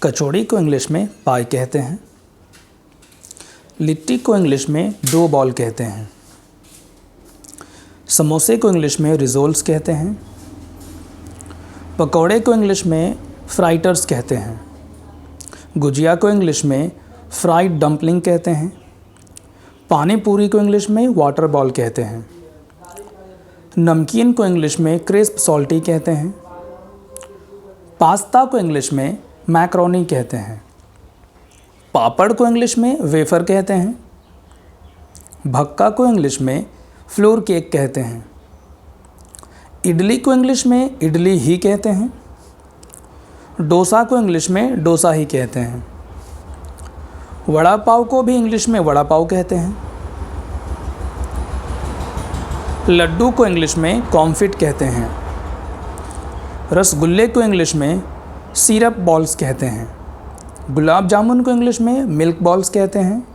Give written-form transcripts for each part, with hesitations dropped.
कचौड़ी को इंग्लिश में पाई कहते हैं। लिट्टी को इंग्लिश में डो बॉल कहते हैं। समोसे को इंग्लिश में रिजोल्स कहते हैं। पकौड़े को इंग्लिश में फ्राइटर्स कहते हैं। गुजिया को इंग्लिश में फ्राइड डम्पलिंग कहते हैं। पानी पूरी को इंग्लिश में वाटर बॉल कहते हैं। नमकीन को इंग्लिश में क्रिस्प सॉल्टी कहते हैं। पास्ता को इंग्लिश में मैक्रोनी कहते हैं। पापड़ को इंग्लिश में वेफर कहते हैं। भक्का को इंग्लिश में फ्लोर केक कहते हैं। इडली को इंग्लिश में इडली ही कहते हैं। डोसा को इंग्लिश में डोसा ही कहते हैं। वड़ा पाव को भी इंग्लिश में वड़ा पाव कहते हैं। लड्डू को इंग्लिश में कॉन्फिट कहते हैं। रसगुल्ले को इंग्लिश में सिरप बॉल्स कहते हैं। गुलाब जामुन को इंग्लिश में मिल्क बॉल्स कहते हैं।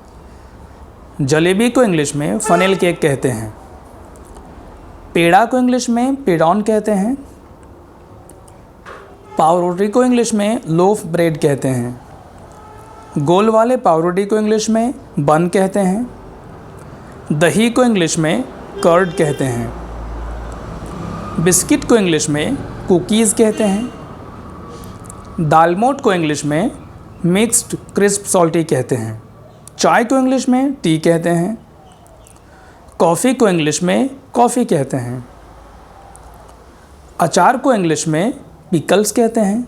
जलेबी को इंग्लिश में फनेल केक कहते हैं। पेड़ा को इंग्लिश में पेडॉन कहते हैं। पावरोटी को इंग्लिश में लोफ ब्रेड कहते हैं। गोल वाले पावरोटी को इंग्लिश में बन कहते हैं। दही को इंग्लिश में कर्ड कहते हैं। बिस्किट को इंग्लिश में कुकीज़ कहते हैं। दालमोट को इंग्लिश में मिक्स्ड क्रिस्प सॉल्टी कहते हैं। चाय को इंग्लिश में टी कहते हैं। कॉफ़ी को इंग्लिश में कॉफ़ी कहते हैं। अचार को इंग्लिश में पिकल्स कहते हैं।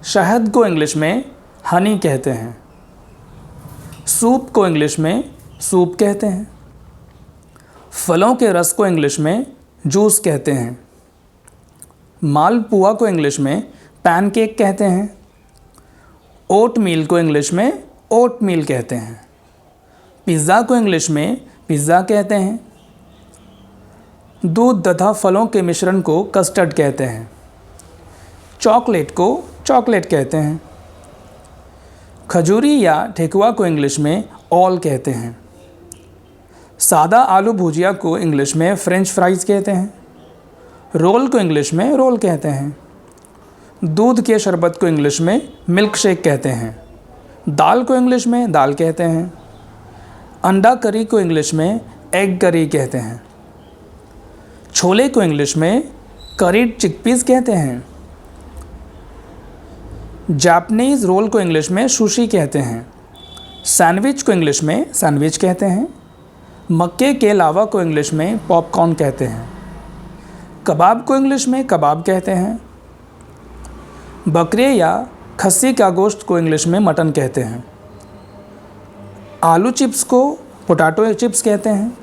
शहद को इंग्लिश में हनी कहते हैं। सूप को इंग्लिश में सूप कहते हैं। फलों के रस को इंग्लिश में जूस कहते हैं। मालपुआ को इंग्लिश में पैनकेक कहते हैं। ओट मील को इंग्लिश में ओट मील कहते हैं। पिज़्ज़ा को इंग्लिश में पिज़्ज़ा कहते हैं। दूध तथा फलों के मिश्रण को कस्टर्ड कहते हैं। चॉकलेट को चॉकलेट कहते हैं। खजूरी या ठेकुआ को इंग्लिश में ऑल कहते हैं। सादा आलू भुजिया को इंग्लिश में फ्रेंच फ्राइज़ कहते हैं। रोल को इंग्लिश में रोल कहते हैं। दूध के शरबत को इंग्लिश में मिल्क शेक कहते हैं। दाल को इंग्लिश में दाल कहते हैं। अंडा करी को इंग्लिश में एग करी कहते हैं। छोले को इंग्लिश में करीड चिकपीस कहते हैं। जापानीज़ रोल को इंग्लिश में सुशी कहते हैं। सैंडविच को इंग्लिश में सैंडविच कहते हैं। मक्के के लावा को इंग्लिश में पॉपकॉर्न कहते हैं। कबाब को इंग्लिश में कबाब कहते हैं। बकरे या खस्सी का गोश्त को इंग्लिश में मटन कहते हैं। आलू चिप्स को पोटैटो चिप्स कहते हैं।